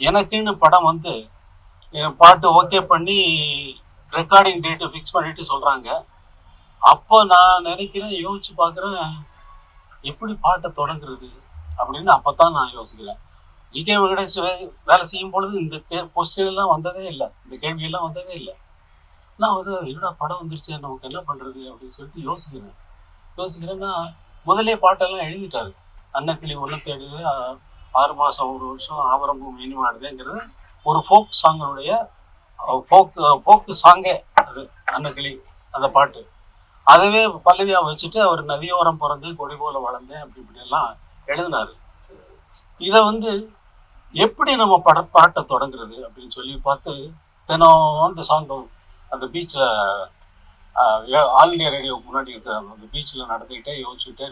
எனக்குன்னு படம் வந்து பாட்டு ஓகே பண்ணி ரெக்கார்டிங் டேட்டு ஃபிக்ஸ் பண்ணிட்டு சொல்றாங்க. அப்போ நான் நினைக்கிறேன், யோசிச்சு பார்க்குறேன், எப்படி பாட்டை தொடங்குறது அப்படின்னு அப்பதான் நான் யோசிக்கிறேன். ஜி.கே. வெங்கடேஷ் வேலை செய்யும் பொழுது இந்த கொஸ்டின் எல்லாம் வந்ததே இல்லை, இந்த கேள்வியெல்லாம் வந்ததே இல்லை. நான் வந்து என்னடா படம் வந்துருச்சு, நமக்கு என்ன பண்றது அப்படின்னு சொல்லிட்டு யோசிக்கிறேன்னா முதலே பாட்டெல்லாம் எழுதிட்டாரு. அன்னக்கிளி ஒன்று தேடுது, 6 மாதம் 1 வருஷம், ஆவரம்பு மீனிவாடுதுங்கிறது ஒரு ஃபோக் சாங்கனுடைய ஃபோக்கு சாங்கே அது. அன்னக்கிளி அந்த பாட்டு அதுவே பல்லவியா வச்சுட்டு அவர் நதியோரம் பிறந்தேன் கொடி போல வளர்ந்தேன் அப்படி இப்படி எல்லாம் எழுதினாரு. இதை வந்து எப்படி நம்ம பாட்டை தொடங்குறது அப்படின்னு சொல்லி பார்த்து தினம் அந்த சாங் அந்த பீச்சில் ஆல் இண்டியா ரேடியோவுக்கு முன்னாடி இருக்கிற அந்த பீச்சில் நடந்துக்கிட்டே யோசிச்சுட்டே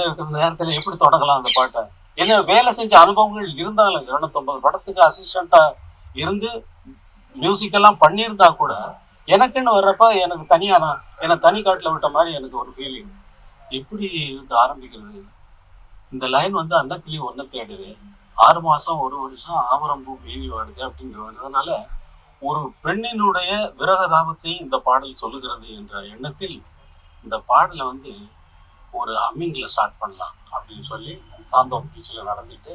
இருக்கிற நேரத்தில் எப்படி தொடங்கலாம் அந்த பாட்டை. என்ன வேலை செஞ்ச அனுபவங்கள் இருந்தாலும் 250 படத்துக்கு அசிஸ்டண்டா இருந்து மியூசிக்கெல்லாம் பண்ணியிருந்தா கூட எனக்குன்னு வர்றப்ப எனக்கு தனியாக என்னை தனி காட்டில் விட்ட மாதிரி எனக்கு ஒரு ஃபீலிங். எப்படி இதுக்கு ஆரம்பிக்கிறது? இந்த லைன் வந்து அன்னக்கிளி ஒன்றை தேடுது, 6 மாதம் 1 வருஷம், ஆவரம்பூ மீறி வாடுது அப்படிங்கிறதுனால ஒரு பெண்ணினுடைய விரகதாபத்தை இந்த பாடல் சொல்லுகிறது என்ற எண்ணத்தில் இந்த பாடலை வந்து ஒரு ஹம்மிங்ல ஸ்டார்ட் பண்ணலாம் அப்படின்னு சொல்லி சாந்தோம் பீச்சில் நடந்துட்டு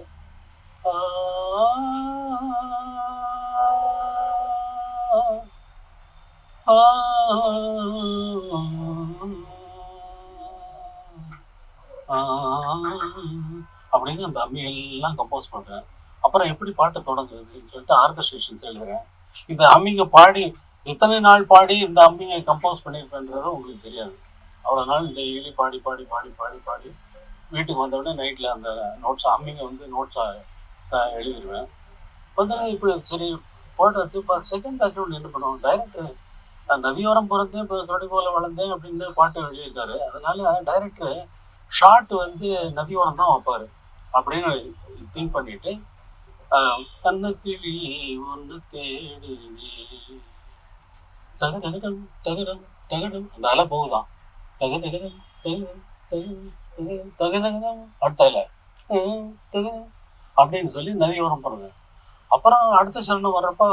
அப்படின்னு அந்த அம்மியெல்லாம் கம்போஸ் பண்றேன். அப்புறம் எப்படி பாட்டை தொடங்குறதுன்னு சொல்லிட்டு ஆர்கஸ்ட்ரேஷன்ஸ் எழுதுறேன். இந்த அம்மிங்க பாடி எத்தனை நாள் பாடி இந்த அம்மிங்க கம்போஸ் பண்ணியிருப்பேன்றது உங்களுக்கு தெரியாது. அவ்வளோ நாள் டெய்லி பாடி பாடி பாடி பாடி பாடி வீட்டுக்கு வந்தவுடனே நைட்டில் அந்த நோட்ஸ் அம்மிங்க வந்து நோட்ஸாக எழுதிடுவேன். வந்து இப்படி சரி போட்டு வச்சு இப்போ செகண்ட் பேக்ரவுண்ட் என்ன பண்ணுவோம், டைரக்டர் நதியோரம் பிறந்தேன் இப்போ கொடி போல வளர்ந்தேன் அப்படின்னு பாட்டு எழுதியிருக்காரு. அதனால டைரக்டர் ஷார்ட் வந்து நதியோரம் தான் வைப்பார் அப்படின்னு திங்க் பண்ணிட்டு அன்னக்கிளி ஒன்று தேடுதே தகடகம் தகடம் தகடம் அந்த அலை போகுதான் தகதகதம் தகதம் தகதம் தகதகதம் அடுத்தால அப்படின்னு சொல்லி நதியோரம் போறது. அப்புறம் அடுத்த சரணம் வர்றப்ப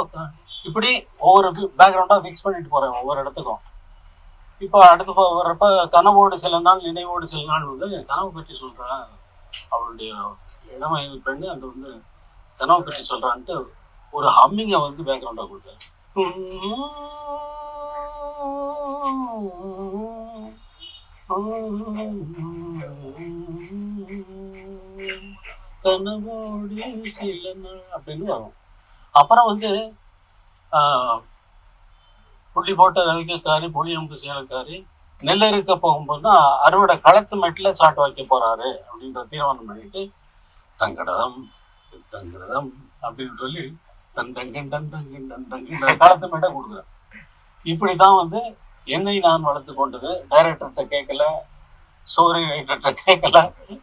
இப்படி ஒவ்வொரு பேக்ரவுண்டா ஃபிக்ஸ் பண்ணிட்டு போறேன் ஒவ்வொரு இடத்துக்கும். இப்போ அடுத்து வர்றப்ப கனவோடு சில நாள் நினைவோடு சில நாள் வந்து கனவு பற்றி சொல்றேன், அவளுடைய இளம் வயது பெண்ணு அந்த வந்து கனவு பற்றி சொல்றான்ட்டு ஒரு ஹம்மிங்கை வந்து பேக்ரவுண்டா கொடுத்தேன். கனவோடு சில நாள் அப்படின்னு வரும். அப்புறம் வந்து புள்ளி போட்ட ரவிக்கக்காரி புளியம்பு சேலக்காரி நெல் இருக்க போகும்போதுனா அறுவடை களத்து மெட்டில் சாட்டு வைக்க போறாரு அப்படின்ற தீர்மானம் பண்ணிட்டு தங்கடம் தங்கடம் அப்படின்னு சொல்லி தண்டங்கன் டண்டங்கன் டண்டங்கன் களத்து மெட்டை கொடுக்குறேன். இப்படிதான் வந்து என்னை நான் வளர்த்து கொண்டது. டைரக்டர்கிட்ட கேட்கல, ஸ்டோரி ரைட்டர்கிட்ட கேட்கல,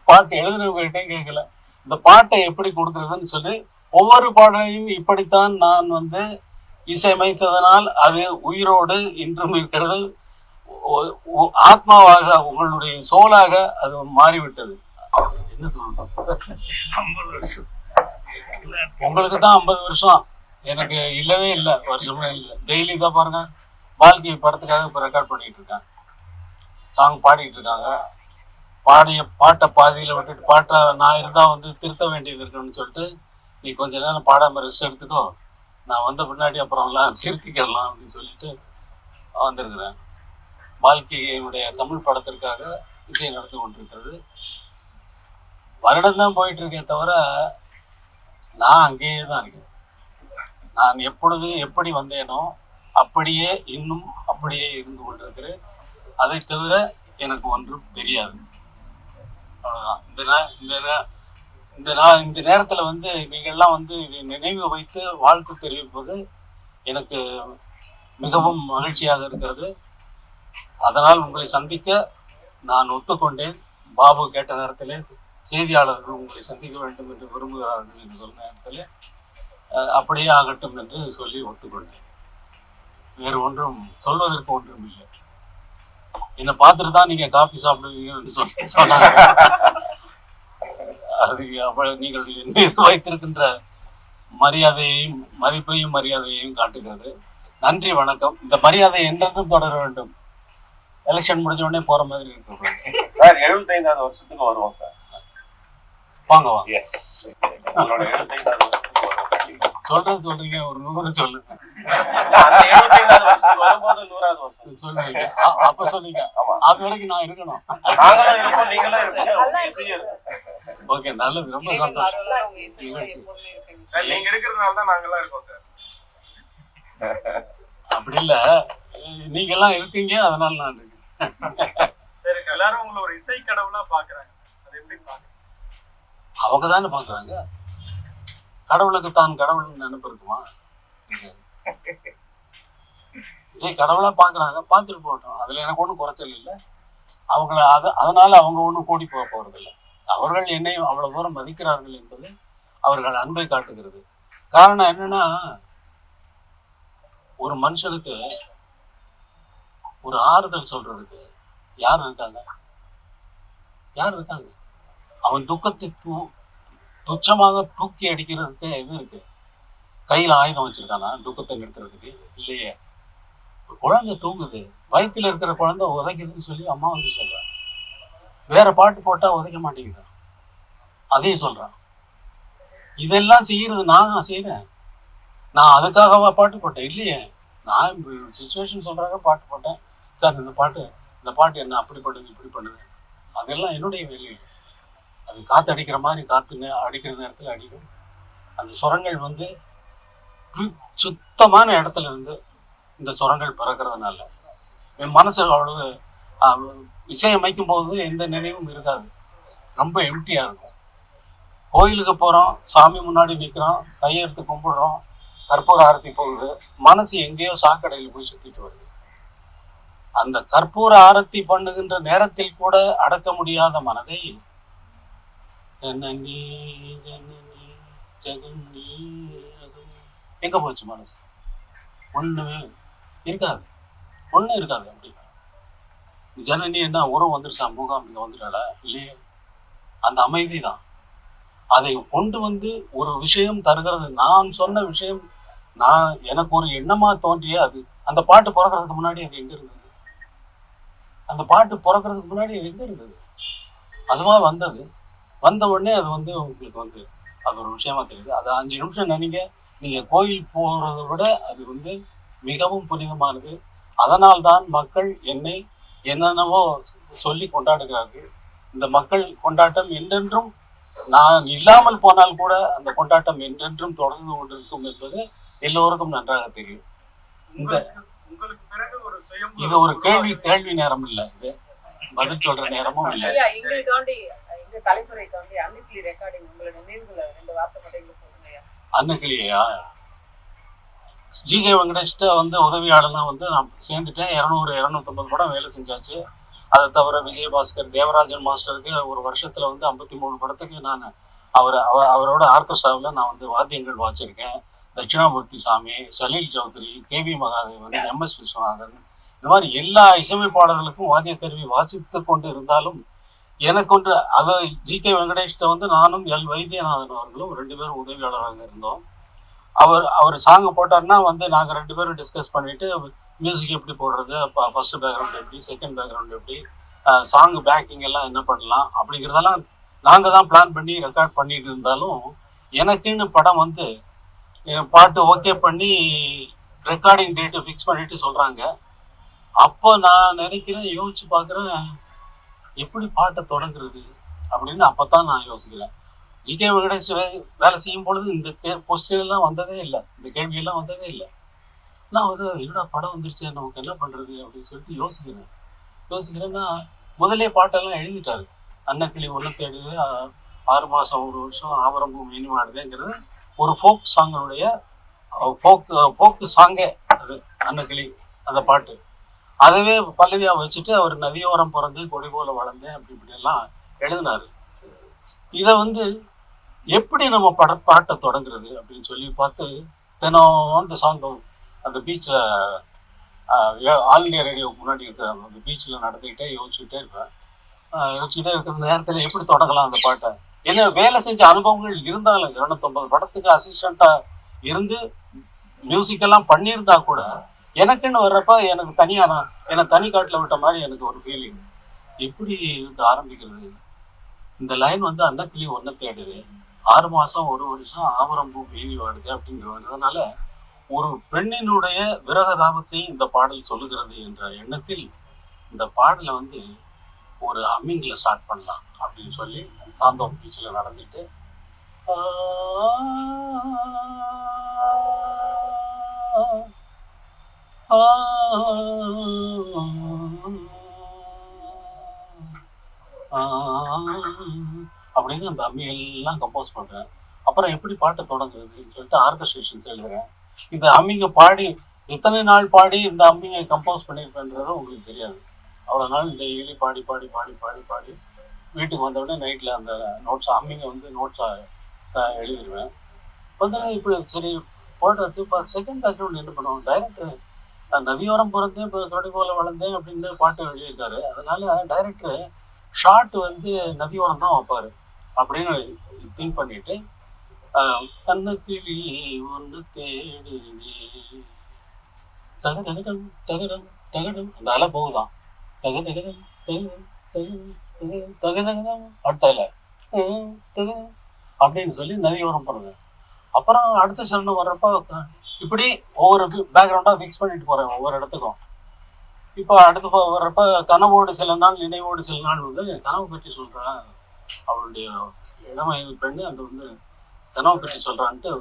பாட்டு எழுதுனவங்ககிட்டையும் கேட்கல. இந்த பாட்டை எப்படி கொடுக்குறதுன்னு சொல்லி ஒவ்வொரு பாடலையும் இப்படித்தான் நான் வந்து இசையமைத்ததனால் அது உயிரோடு இன்றும் இருக்கிறது. ஆத்மாவாக உங்களுடைய சோலாக அது மாறிவிட்டது. என்ன சொல்லணும், 50 வருஷம் உங்களுக்கு தான் 50 வருஷம், எனக்கு இல்லவே இல்லை, வருஷமே இல்லை. டெய்லி தான் பாருங்க பால்கி படத்துக்காக இப்போ ரெக்கார்ட் பண்ணிட்டு இருக்காங்க, சாங் பாடிட்டு இருக்காங்க. பாடிய பாட்டை பாதியில் விட்டுட்டு பாட்டை நான் இருந்தால் வந்து திருத்த வேண்டியது இருக்குன்னு சொல்லிட்டு நீ கொஞ்ச நேரம் பாடாமல் ரெஸ்ட் எடுத்துக்கோ, நான் வந்த பின்னாடி அப்புறம்லாம் திருத்திக்கலாம் அப்படின்னு சொல்லிட்டு வந்திருக்கிறேன். பால்கியுடைய தமிழ் படத்திற்காக இசை நடந்து கொண்டிருக்கிறது. வருடம் தான் போயிட்டு இருக்கே தவிர நான் அங்கேயே தான் இருக்கேன். நான் எப்பொழுது எப்படி வந்தேனோ அப்படியே இன்னும் அப்படியே இருந்து கொண்டிருக்கிறேன். அதை தவிர எனக்கு ஒன்றும் தெரியாது. அவ்வளோதான். இந்த நேரத்தில் வந்து நீங்கள்லாம் வந்து இதை நினைவு வைத்து வாழ்த்து தெரிவிப்பது எனக்கு மிகவும் மகிழ்ச்சியாக இருக்கிறது. அதனால் உங்களை சந்திக்க நான் ஒத்துக்கொண்டேன். பாபு கேட்ட நேரத்திலே செய்தியாளர்கள் உங்களை சந்திக்க வேண்டும் என்று விரும்புகிறார்கள் என்று சொன்ன நேரத்தில் அப்படியே ஆகட்டும் என்று சொல்லி ஒத்துக்கொண்டேன். வேறு ஒன்றும் சொல்வதற்கு ஒன்றும் இல்லை. என்னை பார்த்துட்டு தான் நீங்க காஃபி சாப்பிடுவீங்கன்னு சொன்னாங்க. அது நீங்கள் வைத்திருக்கின்ற மரியாதையையும் மதிப்பையும் மரியாதையையும் காட்டுகிறது. நன்றி, வணக்கம். இந்த மரியாதை என்றென்றும் தொடர வேண்டும். எலெக்ஷன் முடிஞ்ச உடனே போற மாதிரி இருக்கு சார். 75வது வருஷத்துக்கு வருவோம் சார். வாங்க வாங்க. உங்களோட 75வது வருஷத்துக்கு வருவோம். சொல்றீங்க, ஒரு 100 சொல்லுங்க. அந்த 75வது வருஷத்துக்கு வரும்போது 100வது வருஷம் சொல்லுவீங்க. அப்ப சொன்னீங்க அது வரைக்கும் நான் இருக்கணும். நாங்களும் இருப்போம், நீங்களும் இருப்பீங்க. ஓகே, நல்லது, ரொம்ப சந்தோஷம். நீங்க இருக்கிறதுனால தான் நாங்கெல்லாம் இருக்கோம் சார். அப்படி இல்ல, நீங்க எல்லாம் இருக்கீங்க, அதனால நான் இருக்கேன். சரி, எல்லாரும் உங்களை ஒரு இசை கடவுளா பாக்குறாங்க. அது எப்படி பாக்குறாங்க? அவங்க தானே பாக்குறாங்க. கடவுளுக்கு தான் கடவுள் நினைப்பு இருக்குமா? இசை கடவுளா பாக்குறாங்க, பார்த்துட்டு போட்டோம். அதுல எனக்கு ஒன்றும் குறைச்சல் இல்லை. அவங்கள அதனால அவங்க ஒன்றும் கூடி போக போறதில்லை. அவர்கள் என்னை அவ்வளவு தூரம் மதிக்கிறார்கள் என்பது அவர்கள் அன்பை காட்டுகிறது. காரணம் என்னன்னா, ஒரு மனுஷனுக்கு ஒரு ஆறுதல் சொல்றதுக்கு யார் இருக்காங்க? அவன் துக்கத்தை துச்சமாக தூக்கி அடிக்கிறதுக்கு எது இருக்கு? கையில ஆயுதம் வச்சிருக்கானா துக்கத்தை நிறுத்துறதுக்கு? இல்லையே. ஒரு குழந்தை தூங்குது, வயிற்றுல இருக்கிற குழந்தை உதைக்குதுன்னு சொல்லி அம்மா வந்து சொல்றான். வேற பாட்டு போட்டா உதைக்க மாட்டேங்குதான், அதையும் சொல்றான். இதெல்லாம் செய்யறது நான் செய்யறேன். நான் அதுக்காகவா பாட்டு போட்டேன்? இல்லையே. நான் சுச்சுவேஷன் சொல்றாங்க பாட்டு போட்டேன். சார், இந்த பாட்டு என்ன அப்படி பண்ணுது இப்படி பண்ணுது, அதெல்லாம் என்னுடைய வேலை. அது காற்று அடிக்கிற மாதிரி காற்று அடிக்கிற நேரத்தில் அடிக்கும். அந்த சுரங்கள் வந்து சுத்தமான இடத்துல இருந்து இந்த சுரங்கள் பிறக்கிறதுனால என் மனசு அவ்வளவு இசையமைக்கும் போது எந்த நினைவும் இருக்காது, ரொம்ப எம்டியா இருக்கும். கோயிலுக்கு போறோம், சாமி முன்னாடி நிற்கிறோம், கையெடுத்து கும்பிடுறோம், கற்பூர ஆரத்தி போகுது, மனசு எங்கேயோ சாக்கடையில் போய் சுத்திட்டு வருது. அந்த கற்பூர ஆரத்தி பண்ணுகின்ற நேரத்தில் கூட அடக்க முடியாத மனதை ஜனனி ஜனனி ஜெகன்னி எங்க போச்சு மனசு? ஒண்ணுமே இருக்காது, ஒண்ணும் இருக்காது. அப்படி ஜனனி என்ன உறவு வந்துருச்சா? மூகாம்பிகை வந்துட்டாளா? இல்லையே. அந்த அமைதி தான் அதை கொண்டு வந்து ஒரு விஷயம் தருகிறது. நான் சொன்ன விஷயம், எனக்கு ஒரு எண்ணமா தோன்றிய அது. அந்த பாட்டு பிறக்கிறதுக்கு முன்னாடி அது எங்க இருந்தது? அதுவா வந்தது. வந்த உடனே அது வந்து உங்களுக்கு வந்து அது ஒரு விஷயமா தெரியுது. அது 5 நிமிஷம் நீங்க கோயில் போறதை விட அது வந்து மிகவும் புனிதமானது. அதனால்தான் மக்கள் என்னை என்னென்னவோ சொல்லி கொண்டாடுகிறார்கள். இந்த மக்கள் கொண்டாட்டம் என்றென்றும், நான் இல்லாமல் போனால் கூட அந்த கொண்டாட்டம் என்றென்றும் தொடர்ந்து கொண்டிருக்கும் என்பது எல்லோருக்கும் நன்றாக தெரியும். இது ஒரு கேள்வி நேரம் இல்லை, இது பதில் சொல்ற நேரமும் இல்லை. அன்னக்கிளியா? ஜிகே வெங்கடேஷ்ட வந்து உதவியாளனா வந்து நான் சேர்ந்துட்டேன். 200-250 படம் வேலை செஞ்சாச்சு. அதை தவிர விஜயபாஸ்கர், தேவராஜன் மாஸ்டருக்கு ஒரு வருஷத்துல வந்து 53 படத்துக்கு நான் அவரோட ஆர்கெஸ்ட்ராவில் நான் வந்து வாத்தியங்கள் வாச்சிருக்கேன். தட்சிணாமூர்த்தி சாமி, சலீல் சௌத்ரி, கேவி மகாதேவன், MS விஸ்வநாதன், இந்த மாதிரி எல்லா இசையமைப்பாளர்களுக்கும் வாத்திய கருவி வாசித்து கொண்டு இருந்தாலும் எனக்கு ஒன்று, அதை ஜிகே வெங்கடேஷ்ட வந்து நானும் எல் வைத்தியநாதன் அவர்களும் 2 பேரும் உதவியாளராக இருந்தோம். அவர் சாங் போட்டார்னா வந்து நாங்கள் 2 பேரும் டிஸ்கஸ் பண்ணிட்டு மியூசிக் எப்படி போடுறது, ஃபர்ஸ்ட் பேக்ரவுண்ட் எப்படி, செகண்ட் பேக்ரவுண்ட் எப்படி, சாங் பேக்கிங் எல்லாம் என்ன பண்ணலாம் அப்படிங்கிறதெல்லாம் நாங்கள் தான் பிளான் பண்ணி ரெக்கார்ட் பண்ணிட்டு இருந்தாலும், எனக்குன்னு படம் வந்து பாட்டு ஓகே பண்ணி ரெக்கார்டிங் டேட்டு ஃபிக்ஸ் பண்ணிட்டு சொல்றாங்க. அப்போ நான் நினைக்கிறேன், யோசிச்சு பார்க்குறேன், எப்படி பாட்டை தொடங்குறது அப்படின்னு. அப்பதான் நான் யோசிக்கிறேன். ஜிகே வெங்கடேஷ் வேலை செய்யும் பொழுது இந்த கொஸ்டின் எல்லாம் வந்ததே இல்லை, இந்த கேள்வியெல்லாம் வந்ததே இல்லை. நான் வந்து என்னடா படம் வந்துருச்சு, நமக்கு என்ன பண்றது அப்படின்னு சொல்லிட்டு யோசிக்கிறேன்னா முதலே பாட்டெல்லாம் எழுதிட்டாரு. அன்னக்கிளி ஒன்று தேடுது, 6 மாசம் 1 வருஷம், ஆவரம்பும் மீனுமாடுதுங்கிறது ஒரு ஃபோக் சாங்கனுடைய ஃபோக்கு சாங்கே அது. அன்னக்கிளி அந்த பாட்டு அதுவே பல்லவியா வச்சுட்டு அவர் நதியோரம் பிறந்து கொடி போல வளர்ந்தேன் அப்படி இப்படி எல்லாம் எழுதினாரு. இதை வந்து எப்படி நம்ம பாட்டை தொடங்குறது அப்படின்னு சொல்லி பார்த்து தினம் அந்த சாங் அந்த பீச்சில் ஆல் இண்டியா ரேடியோவுக்கு முன்னாடி இருக்கிற அந்த பீச்சில் நடந்துக்கிட்டே யோசிச்சுட்டே இருக்கிற நேரத்தில் எப்படி தொடங்கலாம் அந்த பாட்டை என்ன வேலை செஞ்ச அனுபவங்கள் இருந்தாலும் 250 படத்துக்கு அசிஸ்டண்டா இருந்து மியூசிக் எல்லாம் பண்ணியிருந்தா கூட எனக்குன்னு வர்றப்ப எனக்கு தனியா என்னை தனி காட்டில் விட்ட மாதிரி எனக்கு ஒரு ஃபீலிங். எப்படி இதுக்கு ஆரம்பிக்கிறது? இந்த லைன் வந்து அன்னக்கிளி ஒன்ன தேடுது, 6 மாசம் 1 வருஷம் ஆவரம்பூ பேணி வாடுது அப்படிங்கிறதுனால ஒரு பெண்ணினுடைய விரகதாபத்தை இந்த பாடல் சொல்லுகிறது என்ற எண்ணத்தில் இந்த பாடலை வந்து ஒரு ஹம்மிங்ல ஸ்டார்ட் பண்ணலாம் அப்படின்னு சொல்லி சாந்தோம் பீச்சில் நடந்துட்டு அப்படின்னு அந்த அம்மியெல்லாம் கம்போஸ் பண்றேன். அப்புறம் எப்படி பாட்டு தொடங்குறதுன்னு சொல்லிட்டு ஆர்கஸ்ட்ரேஷன்ஸ் எழுதுறேன். இந்த அம்மிங்க பாடி எத்தனை நாள் பாடி இந்த அம்மிங்க கம்போஸ் பண்ணியிருப்பேன்றது உங்களுக்கு தெரியாது. அவ்வளோ நாள் டெய்லி பாடி பாடி பாடி பாடி பாடி வீட்டுக்கு வந்தவுடனே நைட்டில் அந்த நோட்ஸ் அம்மிங்க வந்து நோட்ஸாக எழுதிடுவேன். வந்து இப்படி சரி போட்டு வச்சு இப்போ செகண்ட் பேக்ரவுண்ட் என்ன பண்ணுவோம், டைரக்டர் நான் நதியோரம் பிறந்தேன் இப்போ கொடி போல வளர்ந்தேன் அப்படின்னு பாட்டு எழுதியிருக்காரு. அதனால டைரக்டர் ஷார்ட் வந்து நதியோரம் தான் வைப்பாரு அப்படின்னு திங்க் பண்ணிட்டு அன்னக்கிளி ஒன்று தேடுதே தகடகம் தகடம் தகடம் அந்த அலை போகுதான் தகதகதம் தகதம் தகதம் தகதகதம் அடுத்த அப்படின்னு சொல்லி நதியோரம் போறது. அப்புறம் அடுத்த சரணம் வர்றப்ப இப்படி ஒவ்வொரு பேக்ரவுண்டா ஃபிக்ஸ் பண்ணிட்டு போறேன் ஒவ்வொரு இடத்துக்கும். இப்போ அடுத்து வர்றப்ப கனவோடு சில நாள் நினைவோடு சில நாள் வந்து கனவு பற்றி சொல்றேன், அவளுடைய இளம் வயது பெண்ணு அந்த வந்து கனவு பற்றி சொல்றான்ட்டு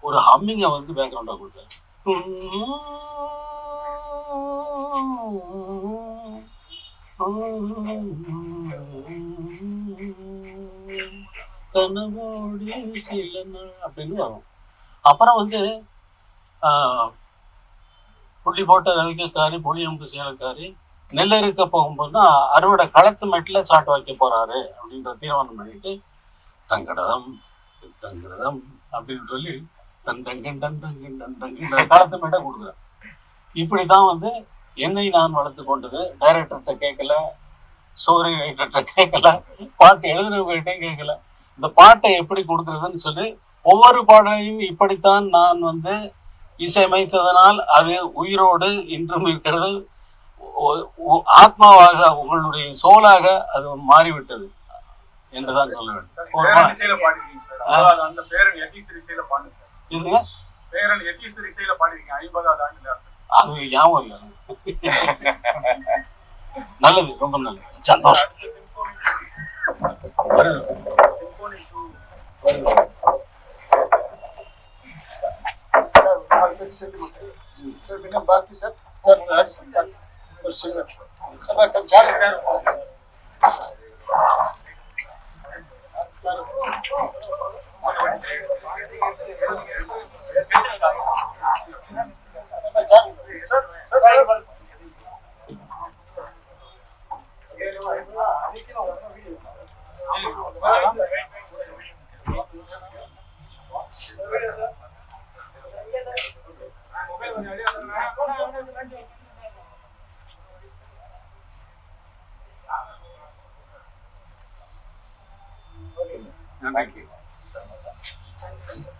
ஒரு ஹம்மிங்கை வந்து பேக்ரவுண்டா கொடுத்தேன். கனவோடு சில நாள் அப்படின்னு வரும். அப்புறம் வந்து புள்ளி போட்ட ரவிக்கக்காரி புளியம்பு சேலக்காரி நெல் இருக்க போகும்போதுனா அறுவடை களத்து மெட்டில் சாட்டு வைக்க போறாரு அப்படின்ற தீர்மானம் பண்ணிட்டு தங்கடதம் தங்கடதம் அப்படின்னு சொல்லி தண்டங்கன் டண்டங்கன் டண்டங்கன் களத்து மெட்டை கொடுக்குறேன். இப்படிதான் வந்து என்னை நான் வளர்த்து கொண்டது. டைரக்டர்கிட்ட கேட்கல, ஸ்டோரி ரைட்டர்கிட்ட கேட்கல, பாட்டு எழுதுறவங்ககிட்டையும் கேட்கல. இந்த பாட்டை எப்படி கொடுக்குறதுன்னு சொல்லி ஒவ்வொரு பாடலையும் இப்படித்தான் நான் வந்து இசையமைத்ததனால் அது உயிரோடு இன்றும் இருக்கிறது. ஆத்மாவாக உங்களுடைய சோலாக அது மாறிவிட்டது என்றுதான் சொல்ல வேண்டும். அது ஞாபகம் இல்லை. நல்லது, ரொம்ப நல்லது, சந்தோஷம். बाकी सर सर Thank you.